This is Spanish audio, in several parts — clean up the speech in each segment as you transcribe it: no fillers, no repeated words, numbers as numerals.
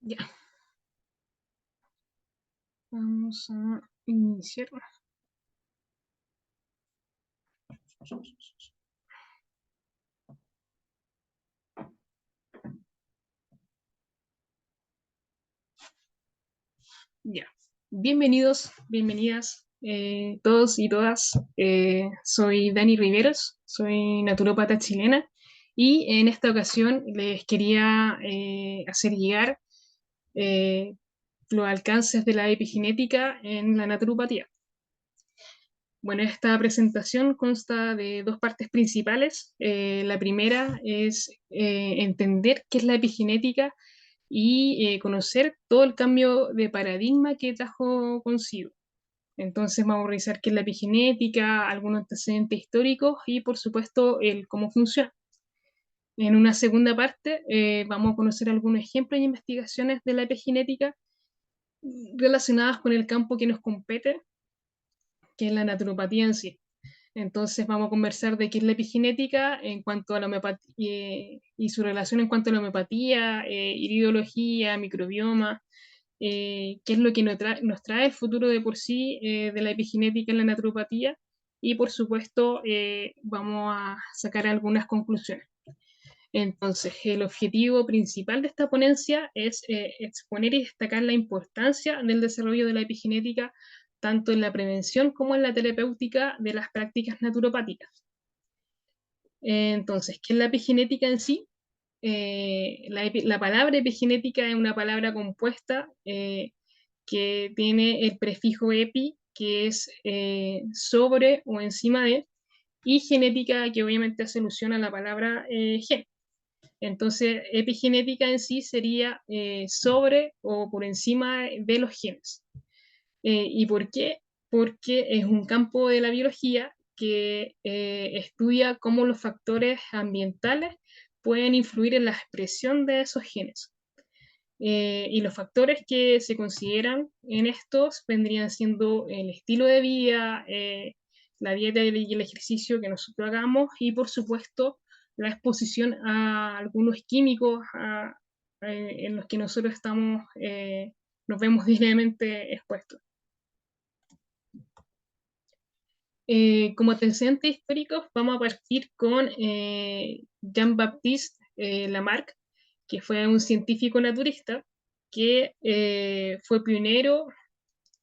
Ya, vamos a iniciar. Ya, bienvenidos, bienvenidas todos y todas. Soy Dani Riveros, soy naturópata chilena y en esta ocasión les quería hacer llegar eh, los alcances de la epigenética en la naturopatía. Bueno, esta presentación consta de dos partes principales. La primera es entender qué es la epigenética y conocer todo el cambio de paradigma que trajo consigo. Entonces vamos a revisar qué es la epigenética, algunos antecedentes históricos y por supuesto el cómo funciona. En una segunda parte vamos a conocer algunos ejemplos y investigaciones de la epigenética relacionadas con el campo que nos compete, que es la naturopatía en sí. Entonces vamos a conversar de qué es la epigenética en cuanto a la homeopatía y su relación en cuanto a la homeopatía, iridología, microbioma, qué es lo que nos trae el futuro de por sí de la epigenética en la naturopatía y por supuesto vamos a sacar algunas conclusiones. Entonces, el objetivo principal de esta ponencia es exponer y destacar la importancia del desarrollo de la epigenética tanto en la prevención como en la terapéutica de las prácticas naturopáticas. Entonces, ¿qué es la epigenética en sí? La palabra epigenética es una palabra compuesta que tiene el prefijo epi, que es sobre o encima de, y genética, que obviamente hace alusión a la palabra gen. Entonces, epigenética en sí sería sobre o por encima de los genes. ¿Y por qué? Porque es un campo de la biología que estudia cómo los factores ambientales pueden influir en la expresión de esos genes. Y los factores que se consideran en estos vendrían siendo el estilo de vida, la dieta y el ejercicio que nosotros hagamos y por supuesto la exposición a algunos químicos en los que nosotros estamos, nos vemos diariamente expuestos. Como antecedentes históricos vamos a partir con Jean-Baptiste Lamarck, que fue un científico naturista que fue pionero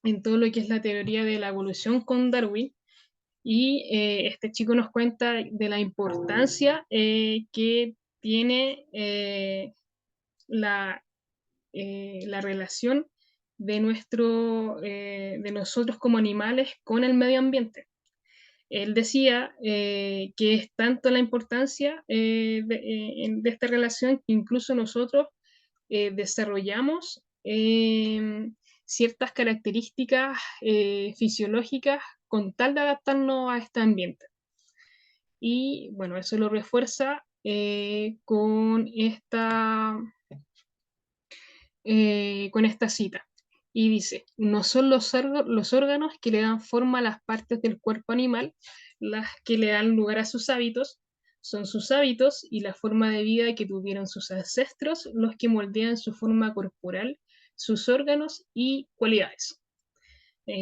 en todo lo que es la teoría de la evolución con Darwin. Y este chico nos cuenta de la importancia que tiene la, la relación de nosotros como animales con el medio ambiente. Él decía que es tanto la importancia de esta relación que incluso nosotros desarrollamos ciertas características fisiológicas con tal de adaptarnos a este ambiente. Y bueno, eso lo refuerza con esta cita. Y dice, no son los órganos que le dan forma a las partes del cuerpo animal las que le dan lugar a sus hábitos, son sus hábitos y la forma de vida que tuvieron sus ancestros los que moldean su forma corporal, sus órganos y cualidades.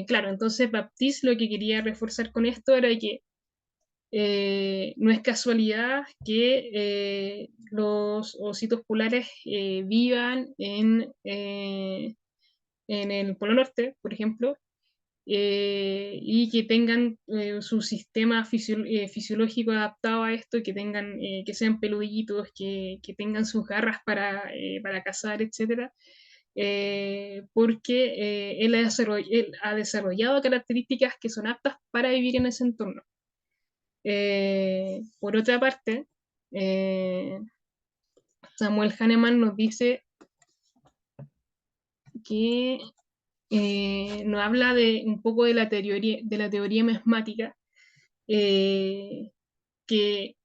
Claro, entonces Baptiste lo que quería reforzar con esto era que no es casualidad que los ositos polares vivan en el Polo Norte, por ejemplo, y que tengan su sistema fisiológico adaptado a esto, que tengan, que sean peluditos, que tengan sus garras para cazar, etcétera, porque él ha desarrollado características que son aptas para vivir en ese entorno. Por otra parte, eh, Samuel Hahnemann nos dice que nos habla de un poco de la teoría mesmática, eh, que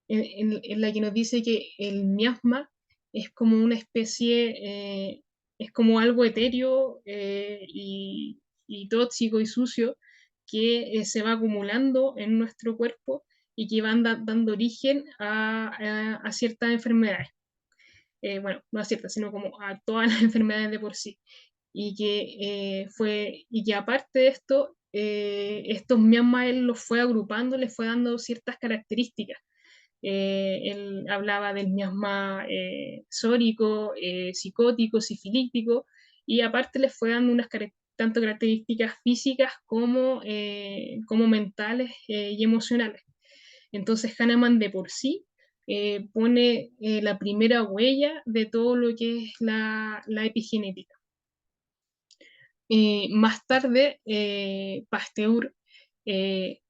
en la que nos dice que el miasma es como una especie, es como algo etéreo y tóxico y sucio que se va acumulando en nuestro cuerpo y que van dando origen a ciertas enfermedades. bueno, no a ciertas, sino como a todas las enfermedades de por sí. Y que aparte de esto, estos miasmas él los fue agrupando, les fue dando ciertas características. Él hablaba del miasma sórico, psicótico, sifilítico, y aparte les fue dando unas tanto características físicas como mentales y emocionales. Entonces Hahnemann de por sí pone la primera huella de todo lo que es la epigenética. Más tarde, Pasteur,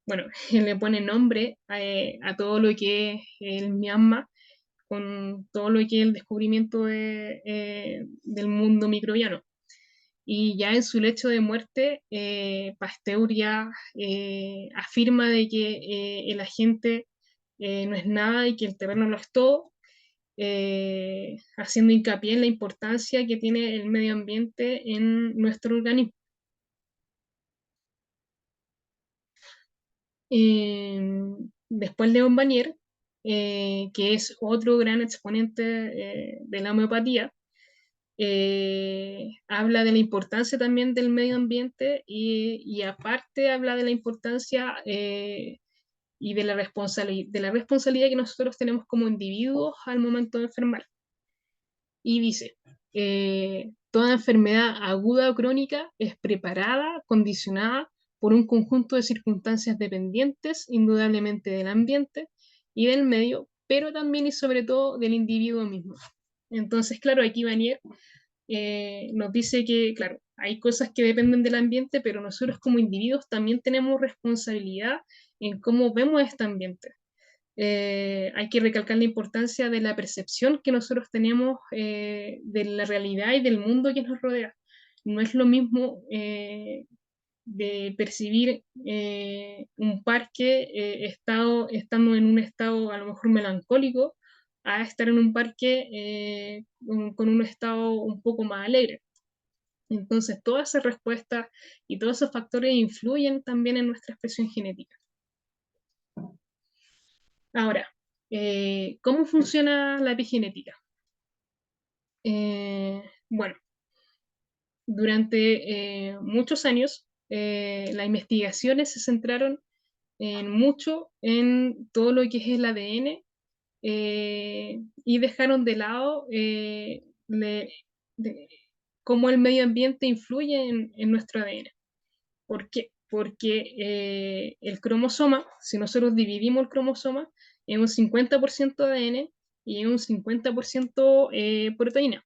bueno, le pone nombre a todo lo que es el miasma, con todo lo que es el descubrimiento del mundo microbiano. Y ya en su lecho de muerte, Pasteur ya afirma de que el agente no es nada y que el terreno lo es todo, haciendo hincapié en la importancia que tiene el medio ambiente en nuestro organismo. Después León Vanier, que es otro gran exponente de la homeopatía, habla de la importancia también del medio ambiente y aparte habla de la importancia y de la responsabilidad que nosotros tenemos como individuos al momento de enfermar. Y dice, toda enfermedad aguda o crónica es preparada, condicionada por un conjunto de circunstancias dependientes indudablemente del ambiente y del medio, pero también y sobre todo del individuo mismo. Entonces, claro, aquí Vanier nos dice que, claro, hay cosas que dependen del ambiente, pero nosotros como individuos también tenemos responsabilidad en cómo vemos este ambiente. Hay que recalcar la importancia de la percepción que nosotros tenemos de la realidad y del mundo que nos rodea. No es lo mismo de percibir un parque estando en un estado a lo mejor melancólico a estar en un parque con un estado un poco más alegre. Entonces, todas esas respuestas y todos esos factores influyen también en nuestra expresión genética. Ahora, ¿cómo funciona la epigenética? Bueno, durante muchos años las investigaciones se centraron mucho en todo lo que es el ADN y dejaron de lado de, cómo el medio ambiente influye en nuestro ADN. ¿Por qué? Porque el cromosoma, si nosotros dividimos el cromosoma, es un 50% ADN y es un 50% proteína.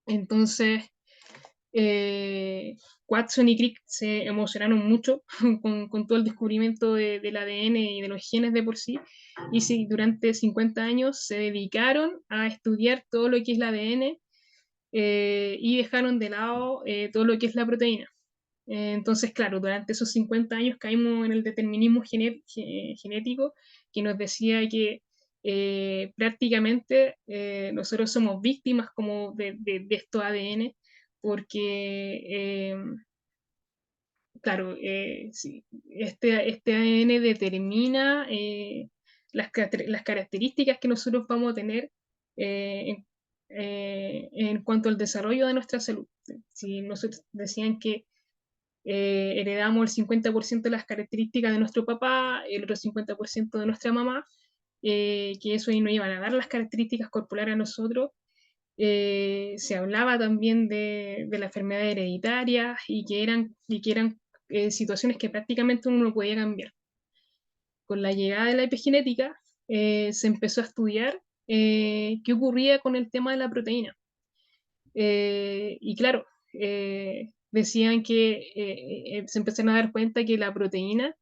Entonces, eh, Watson y Crick se emocionaron mucho con todo el descubrimiento del ADN y de los genes de por sí, y sí, durante 50 años se dedicaron a estudiar todo lo que es el ADN y dejaron de lado todo lo que es la proteína. Entonces, claro, durante esos 50 años caímos en el determinismo genético que nos decía que prácticamente nosotros somos víctimas como de estos ADN porque, claro, sí, este ADN determina las características que nosotros vamos a tener en cuanto al desarrollo de nuestra salud. Si nosotros decían que heredamos el 50% de las características de nuestro papá, el otro 50% de nuestra mamá, que eso ahí nos iban a dar las características corporales a nosotros. Se hablaba también de la enfermedad hereditaria y que eran situaciones que prácticamente uno no podía cambiar. Con la llegada de la epigenética se empezó a estudiar qué ocurría con el tema de la proteína. Y claro, decían que se empezaron a dar cuenta que la proteína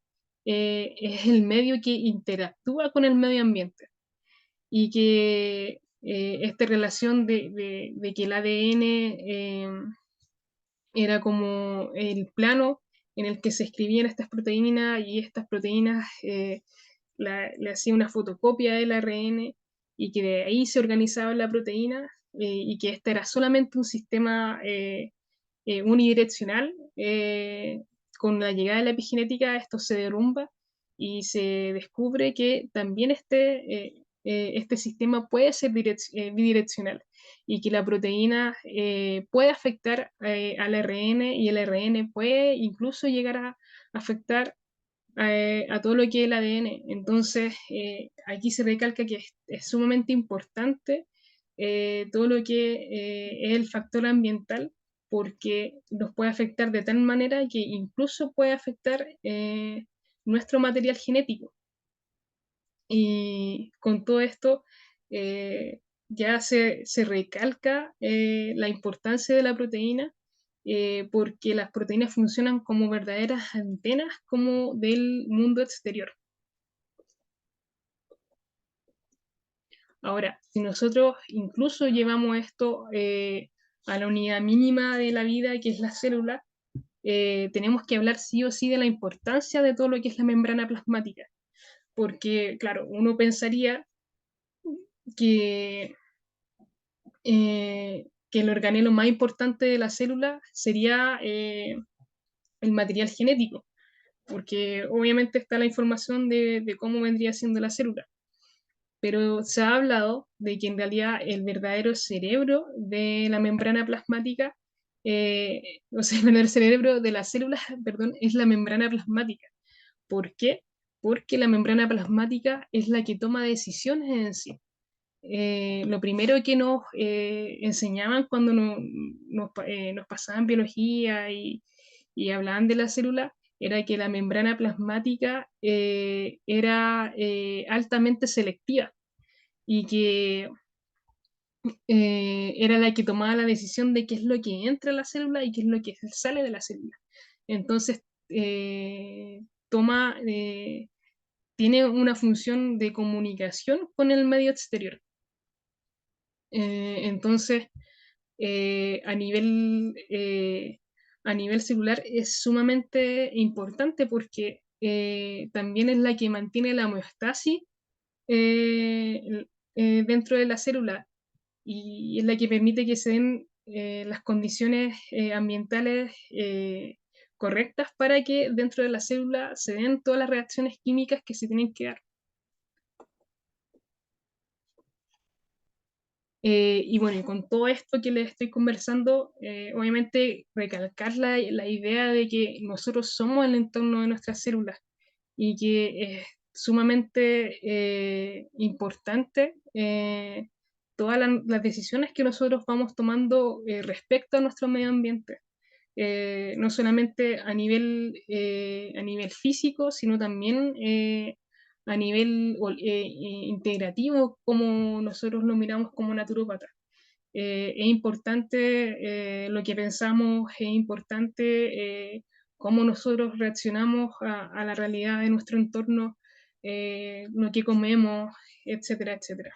es el medio que interactúa con el medio ambiente y que esta relación de que el ADN era como el plano en el que se escribían estas proteínas y estas proteínas le hacía una fotocopia del ARN y que de ahí se organizaba la proteína y que este era solamente un sistema unidireccional. Con la llegada de la epigenética esto se derrumba y se descubre que también este sistema puede ser bidireccional y que la proteína puede afectar al RN y el RN puede incluso llegar a afectar a todo lo que es el ADN. Entonces, aquí se recalca que es sumamente importante todo lo que es el factor ambiental, porque nos puede afectar de tal manera que incluso puede afectar nuestro material genético. Y con todo esto, ya se recalca la importancia de la proteína, porque las proteínas funcionan como verdaderas antenas como del mundo exterior. Ahora, si nosotros incluso llevamos esto a la unidad mínima de la vida, que es la célula, tenemos que hablar sí o sí de la importancia de todo lo que es la membrana plasmática, porque, claro, uno pensaría que que el organelo más importante de la célula sería el material genético, porque obviamente está la información de cómo vendría siendo la célula, pero se ha hablado de que en realidad el verdadero cerebro de la membrana plasmática, o sea, el verdadero cerebro de las células, perdón, es la membrana plasmática. ¿Por qué? Porque la membrana plasmática es la que toma decisiones en sí. Lo primero que nos enseñaban cuando nos pasaban biología y hablaban de la célula era que la membrana plasmática era altamente selectiva y que era la que tomaba la decisión de qué es lo que entra a la célula y qué es lo que sale de la célula. Entonces, toma, tiene una función de comunicación con el medio exterior. Entonces, eh, a nivel, eh, a nivel celular es sumamente importante porque también es la que mantiene la homeostasis eh, dentro de la célula y es la que permite que se den las condiciones ambientales correctas para que dentro de la célula se den todas las reacciones químicas que se tienen que dar. Y bueno, y con todo esto que les estoy conversando, obviamente recalcar la idea de que nosotros somos el entorno de nuestras células y que es sumamente importante todas las decisiones que nosotros vamos tomando respecto a nuestro medio ambiente. No solamente a nivel físico, sino también a nivel integrativo, como nosotros lo miramos como naturópata. Es importante lo que pensamos, es importante cómo nosotros reaccionamos a la realidad de nuestro entorno, lo que comemos, etcétera, etcétera.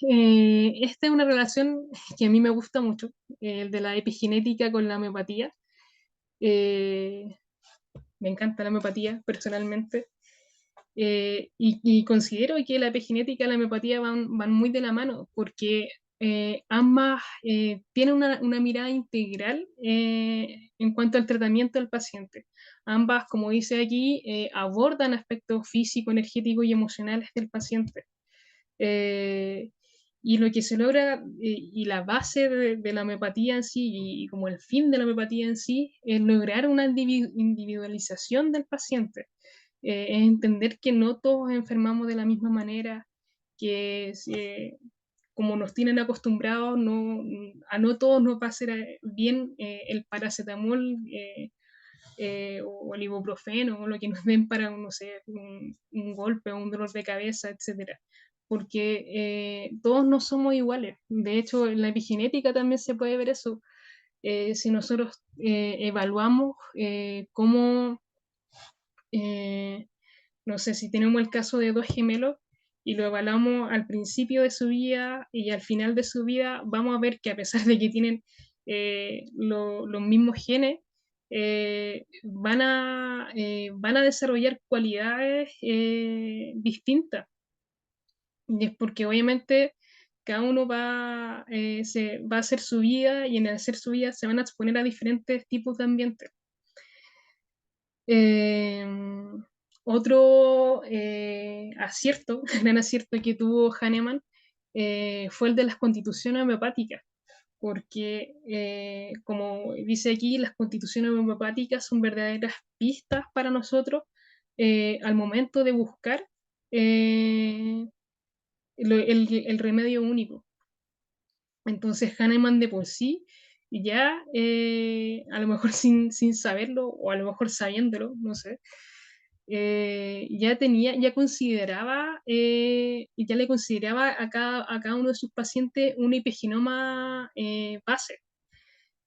Esta es una relación que a mí me gusta mucho, el de la epigenética con la homeopatía. Eh, Me encanta la homeopatía personalmente. Y considero que la epigenética y la homeopatía van muy de la mano, porque ambas tienen una mirada integral en cuanto al tratamiento del paciente. Ambas, como dice aquí, abordan aspectos físicos, energéticos y emocionales del paciente. Eh, y lo que se logra, y la base de la homeopatía en sí, y como el fin de la homeopatía en sí, es lograr una individualización del paciente. Es entender que no todos enfermamos de la misma manera, que como nos tienen acostumbrados, a no todos nos va a hacer bien el paracetamol o el ibuprofeno o lo que nos den para, no sé, un golpe o un dolor de cabeza, etcétera. Porque todos no somos iguales. De hecho, en la epigenética también se puede ver eso. Si nosotros evaluamos cómo no sé, si tenemos el caso de dos gemelos y lo evaluamos al principio de su vida y al final de su vida, vamos a ver que a pesar de que tienen los mismos genes, van a desarrollar cualidades distintas. Y es porque obviamente cada uno va a hacer su vida y en hacer su vida se van a exponer a diferentes tipos de ambientes. Eh, Otro acierto, gran acierto que tuvo Hahnemann fue el de las constituciones homeopáticas, porque como dice aquí, las constituciones homeopáticas son verdaderas pistas para nosotros al momento de buscar eh, el remedio único. Entonces Hahnemann de por sí, ya a lo mejor sin saberlo, o a lo mejor sabiéndolo, no sé, ya consideraba, ya le consideraba a cada uno de sus pacientes un epigenoma base.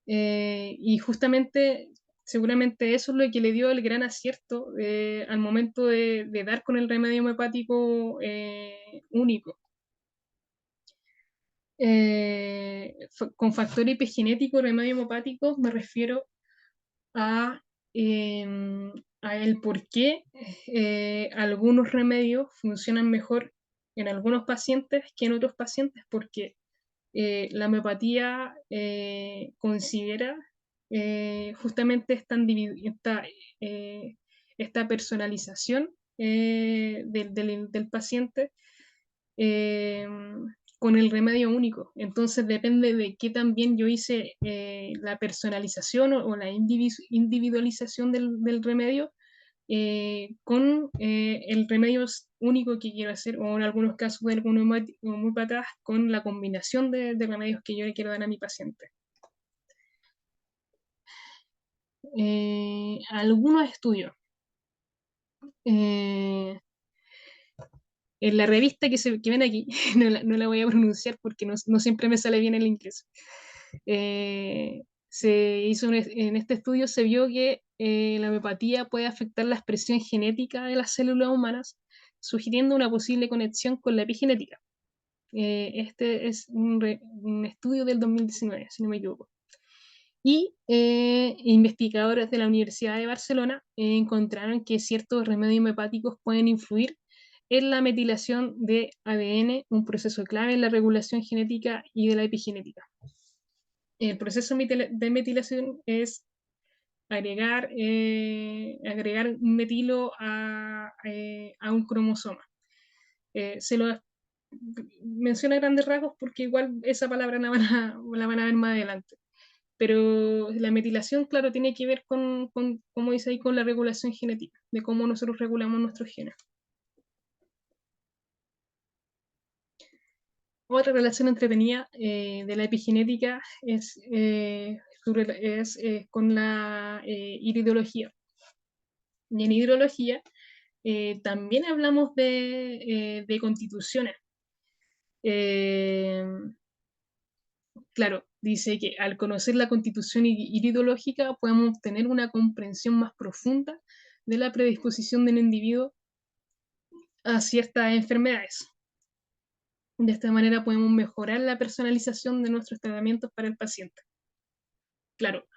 Y justamente, seguramente eso es lo que le dio el gran acierto al momento de dar con el remedio homeopático único. Con factor epigenético, remedio hemopático, me refiero a, eh, a el por qué algunos remedios funcionan mejor en algunos pacientes que en otros pacientes, porque la homeopatía considera justamente eh, esta personalización del paciente eh, con el remedio único. Entonces depende de qué también yo hice la personalización o la individualización del remedio con el remedio único que quiero hacer, o en algunos casos de algunos homópatas, con la combinación de remedios que yo le quiero dar a mi paciente. Algunos estudios. Eh, en la revista que ven aquí, no la voy a pronunciar porque no siempre me sale bien el inglés. En este estudio se vio que la homeopatía puede afectar la expresión genética de las células humanas, sugiriendo una posible conexión con la epigenética. Este es un estudio del 2019, si no me equivoco. Y investigadores de la Universidad de Barcelona encontraron que ciertos remedios homeopáticos pueden influir en la metilación de ADN, un proceso clave en la regulación genética y de la epigenética. El proceso de metilación es agregar un metilo a un cromosoma. Se lo menciona a grandes rasgos porque igual esa palabra la van a ver más adelante. Pero la metilación, claro, tiene que ver como dice ahí, con la regulación genética, de cómo nosotros regulamos nuestros genes. Otra relación entretenida de la epigenética es con la iridología. Y en hidrología también hablamos de constituciones. Eh, claro, dice que al conocer la constitución iridológica podemos obtener una comprensión más profunda de la predisposición del individuo a ciertas enfermedades. De esta manera podemos mejorar la personalización de nuestros tratamientos para el paciente. Claro,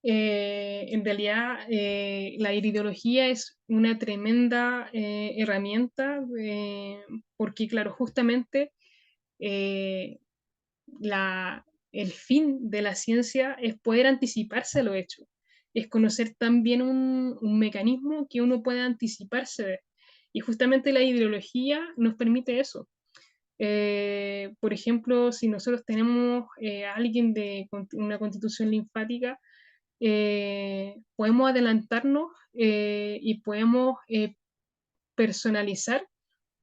en realidad la iridología es una tremenda herramienta porque, claro, justamente eh, la, el fin de la ciencia es poder anticiparse a lo hecho, es conocer también un mecanismo que uno pueda anticiparse de. Y justamente la ideología nos permite eso. Por ejemplo, si nosotros tenemos a alguien de una constitución linfática, podemos adelantarnos y podemos personalizar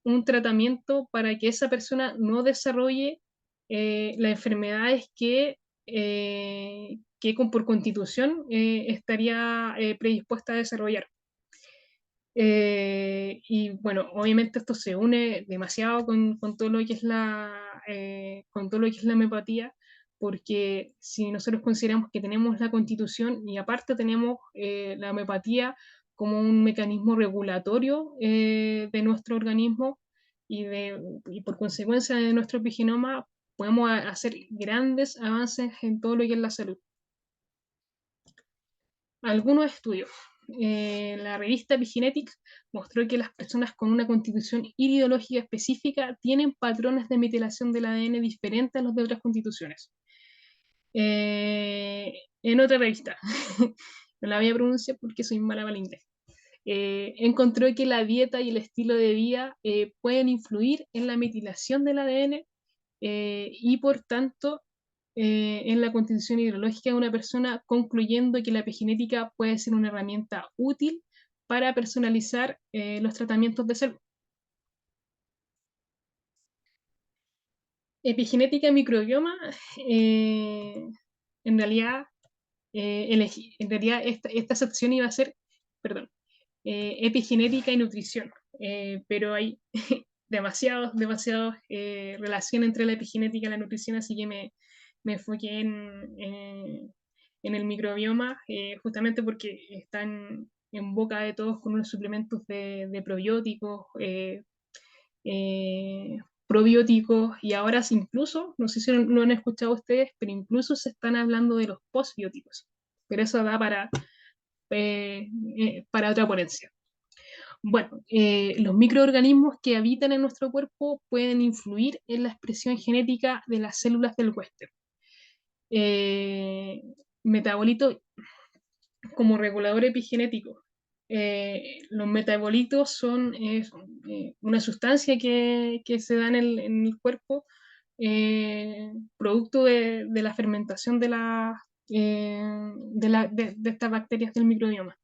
un tratamiento para que esa persona no desarrolle las enfermedades por constitución estaría predispuesta a desarrollar. Y bueno, obviamente esto se une demasiado con todo lo que es con todo lo que es la homeopatía, porque si nosotros consideramos que tenemos la constitución y aparte tenemos la homeopatía como un mecanismo regulatorio de nuestro organismo y por consecuencia de nuestro epigenoma, podemos hacer grandes avances en todo lo que es la salud. Algunos estudios. La revista Epigenetics mostró que las personas con una constitución ideológica específica tienen patrones de metilación del ADN diferentes a los de otras constituciones. En otra revista, no la voy a pronunciar porque soy mala para el inglés. encontró que la dieta y el estilo de vida pueden influir en la metilación del ADN y por tanto en la constitución hidrológica de una persona, concluyendo que la epigenética puede ser una herramienta útil para personalizar los tratamientos de salud. Epigenética y microbioma, en realidad, esta sección iba a ser, perdón, epigenética y nutrición, pero hay demasiados relación entre la epigenética y la nutrición, así que me enfoqué en el microbioma, justamente porque están en boca de todos con unos suplementos de probióticos, eh, probióticos, y ahora incluso, no sé si lo han escuchado ustedes, pero incluso se están hablando de los postbióticos, pero eso da para otra ponencia. Bueno, los microorganismos que habitan en nuestro cuerpo pueden influir en la expresión genética de las células del huésped. Eh, Metabolitos como regulador epigenético. Los metabolitos son una sustancia que se da en el cuerpo producto de la fermentación de estas bacterias del microbioma.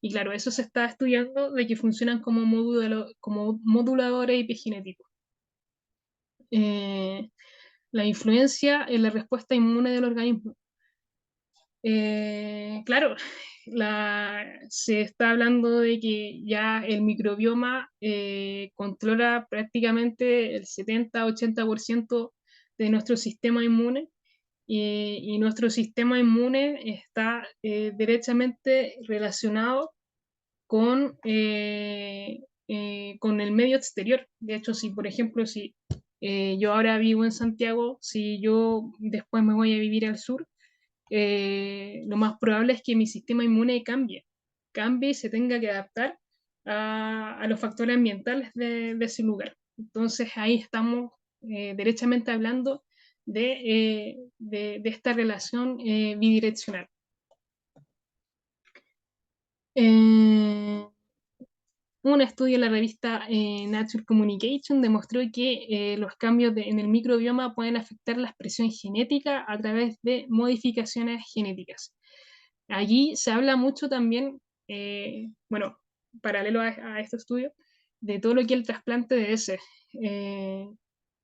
Y claro, eso se está estudiando de que funcionan como moduladores epigenéticos. Eh, la influencia en la respuesta inmune del organismo. Claro, se está hablando de que ya el microbioma controla prácticamente el 70-80% de nuestro sistema inmune y nuestro sistema inmune está derechamente relacionado con el medio exterior. De hecho, si por ejemplo, si yo ahora vivo en Santiago, si yo después me voy a vivir al sur, lo más probable es que mi sistema inmune cambie y se tenga que adaptar a los factores ambientales de ese lugar. Entonces ahí estamos derechamente hablando de esta relación bidireccional. Un estudio en la revista Nature Communication demostró que los cambios en el microbioma pueden afectar la expresión genética a través de modificaciones genéticas. Allí se habla mucho también, bueno, paralelo a este estudio, de todo lo que es el trasplante de heces.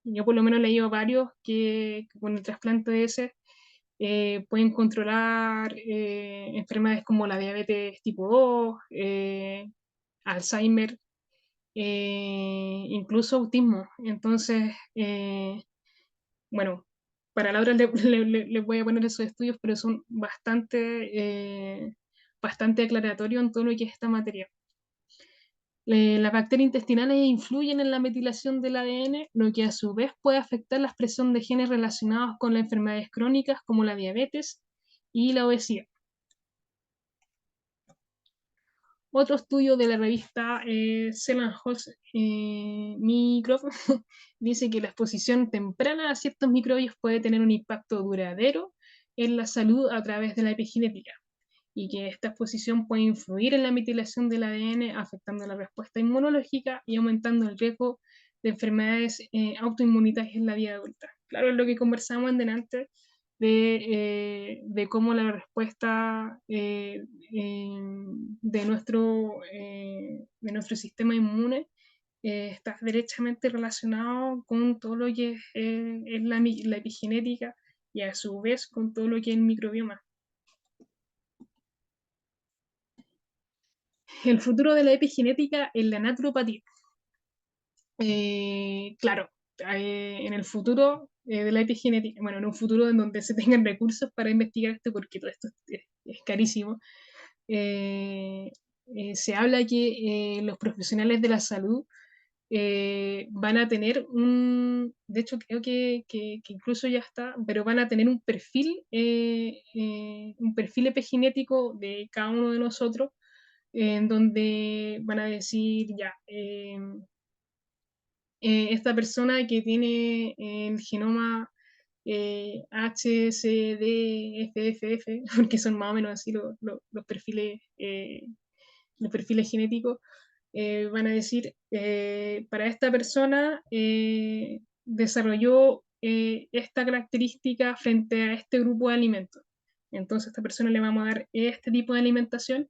Yo por lo menos he leído varios que con el trasplante de heces pueden controlar enfermedades como la diabetes tipo 2, Alzheimer, incluso autismo. Entonces, bueno, para la hora le voy a poner esos estudios, pero son bastante aclaratorios en todo lo que es esta materia. Las bacterias intestinales influyen en la metilación del ADN, lo que a su vez puede afectar la expresión de genes relacionados con las enfermedades crónicas como la diabetes y la obesidad. Otro estudio de la revista Cell and Health Microbe dice que la exposición temprana a ciertos microbios puede tener un impacto duradero en la salud a través de la epigenética y que esta exposición puede influir en la metilación del ADN, afectando la respuesta inmunológica y aumentando el riesgo de enfermedades autoinmunitarias en la vida adulta. Claro, es lo que conversamos en delante de cómo la respuesta de nuestro sistema inmune está derechamente relacionado con todo lo que es la epigenética y a su vez con todo lo que es el microbioma. El futuro de la epigenética en la naturopatía. Claro, en el futuro de la epigenética, bueno, en un futuro en donde se tengan recursos para investigar esto, porque todo esto es carísimo, se habla que los profesionales de la salud van a tener de hecho creo que incluso ya está, pero van a tener un perfil epigenético de cada uno de nosotros, en donde van a decir ya, esta persona que tiene el genoma HCD, FFF, porque son más o menos así los perfiles los perfiles genéticos van a decir, para esta persona desarrolló esta característica frente a este grupo de alimentos. Entonces a esta persona le vamos a dar este tipo de alimentación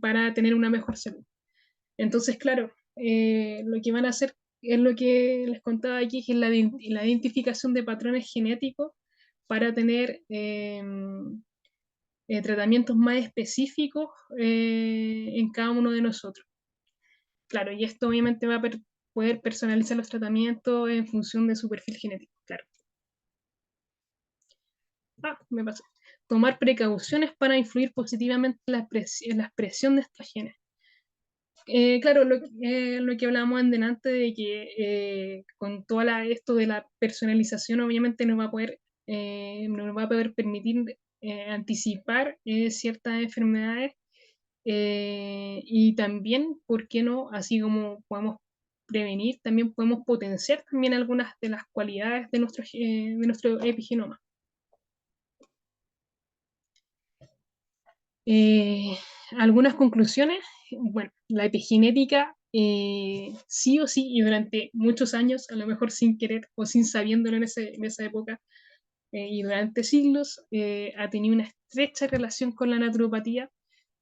para tener una mejor salud. Entonces, claro, lo que van a hacer es lo que les contaba aquí, que es la identificación de patrones genéticos para tener tratamientos más específicos en cada uno de nosotros. Claro, y esto obviamente va a poder personalizar los tratamientos en función de su perfil genético, claro. Me pasé. Tomar precauciones para influir positivamente en la expresión de estos genes. Claro, lo que hablábamos antes de que con esto de la personalización obviamente nos va a poder permitir anticipar ciertas enfermedades y también, ¿por qué no? Así como podemos prevenir, también podemos potenciar también algunas de las cualidades de nuestro epigenoma. Eh, Algunas conclusiones. Bueno, la epigenética, sí o sí, y durante muchos años, a lo mejor sin querer o sin sabiéndolo en esa época, y durante siglos, ha tenido una estrecha relación con la naturopatía,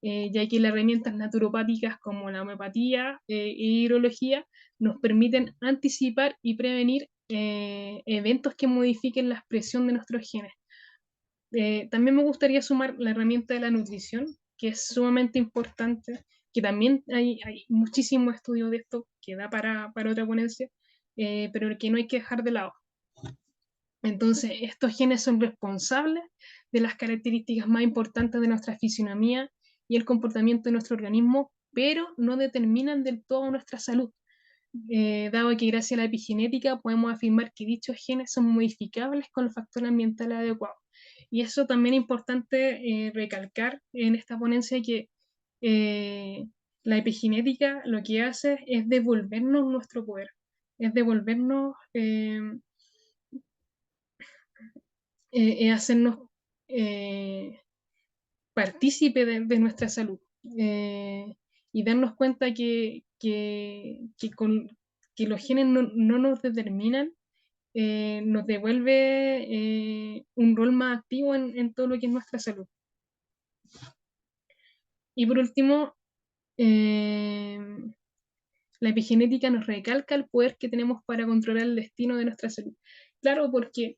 ya que las herramientas naturopáticas como la homeopatía e hidrología nos permiten anticipar y prevenir eventos que modifiquen la expresión de nuestros genes. También me gustaría sumar la herramienta de la nutrición, que es sumamente importante, que también hay muchísimos estudios de esto que da para otra ponencia, pero que no hay que dejar de lado. Entonces, estos genes son responsables de las características más importantes de nuestra fisionomía y el comportamiento de nuestro organismo, pero no determinan del todo nuestra salud, dado que gracias a la epigenética podemos afirmar que dichos genes son modificables con los factores ambientales adecuados. Y eso también es importante recalcar en esta ponencia que eh, la epigenética lo que hace es devolvernos nuestro poder, es devolvernos, hacernos eh, partícipe de nuestra salud y darnos cuenta que los genes no nos determinan, nos devuelve un rol más activo en todo lo que es nuestra salud. Y por último, eh, la epigenética nos recalca el poder que tenemos para controlar el destino de nuestra salud. Claro, porque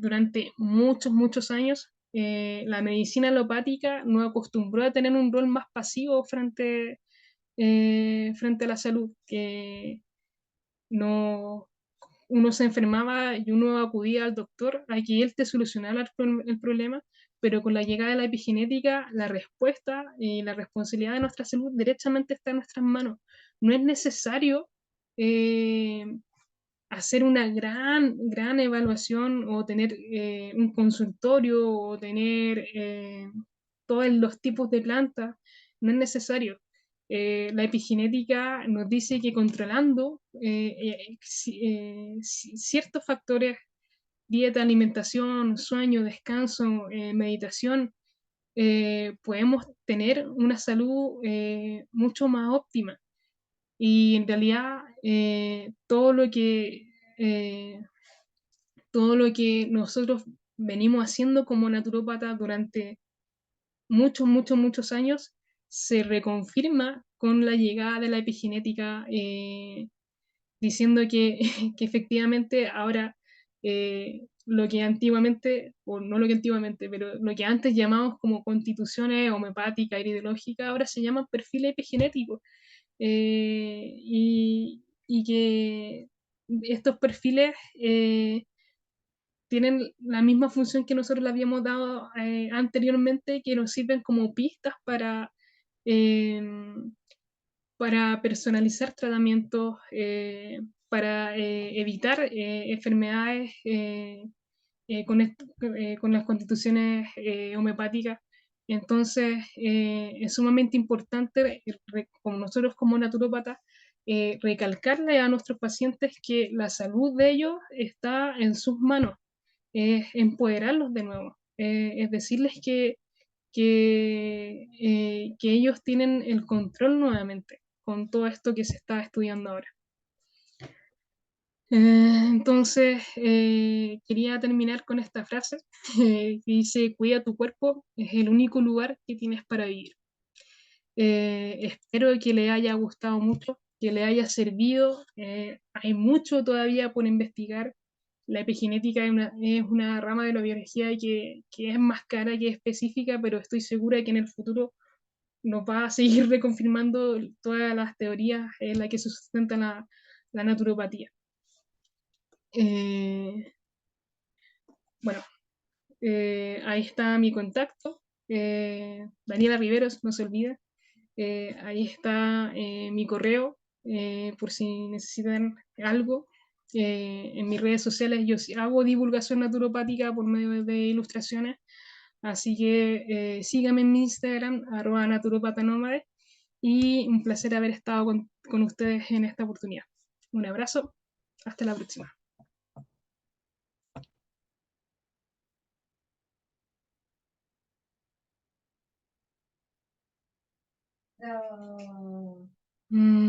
durante muchos años la medicina alopática nos acostumbró a tener un rol más pasivo frente a la salud, que no, uno se enfermaba y uno acudía al doctor a que él te solucionara el problema, pero con la llegada de la epigenética, la respuesta y la responsabilidad de nuestra salud directamente está en nuestras manos. No es necesario eh, hacer una gran evaluación o tener un consultorio o tener todos los tipos de plantas, no es necesario. La epigenética nos dice que controlando ciertos factores, dieta, alimentación, sueño, descanso, meditación, podemos tener una salud mucho más óptima. Y en realidad eh, todo lo que nosotros venimos haciendo como naturópata durante muchos años se reconfirma con la llegada de la epigenética, diciendo que, que efectivamente ahora lo que antiguamente, o no lo que antiguamente, pero lo que antes llamamos como constituciones homeopáticas, ideológicas, ahora se llaman perfiles epigenéticos. Y que estos perfiles tienen la misma función que nosotros le habíamos dado anteriormente, que nos sirven como pistas eh, para personalizar tratamientos, para evitar enfermedades con las constituciones homeopáticas. Entonces, es sumamente importante, como nosotros como naturópatas, recalcarle a nuestros pacientes que la salud de ellos está en sus manos, es empoderarlos de nuevo, es decirles que ellos tienen el control nuevamente con todo esto que se está estudiando ahora. Entonces, quería terminar con esta frase que dice, cuida tu cuerpo, es el único lugar que tienes para vivir. Espero que le haya gustado mucho, que le haya servido. Hay mucho todavía por investigar. La epigenética es una rama de la biología que es más cara que específica, pero estoy segura que en el futuro nos va a seguir reconfirmando todas las teorías en las que se sustenta la naturopatía. Eh, bueno, ahí está mi contacto. Daniela Riveros, no se olvide. Ahí está mi correo por si necesitan algo. En mis redes sociales yo hago divulgación naturopática por medio de ilustraciones, así que síganme en mi Instagram, @naturopatanómade, y un placer haber estado con ustedes en esta oportunidad. Un abrazo, hasta la próxima. Mm,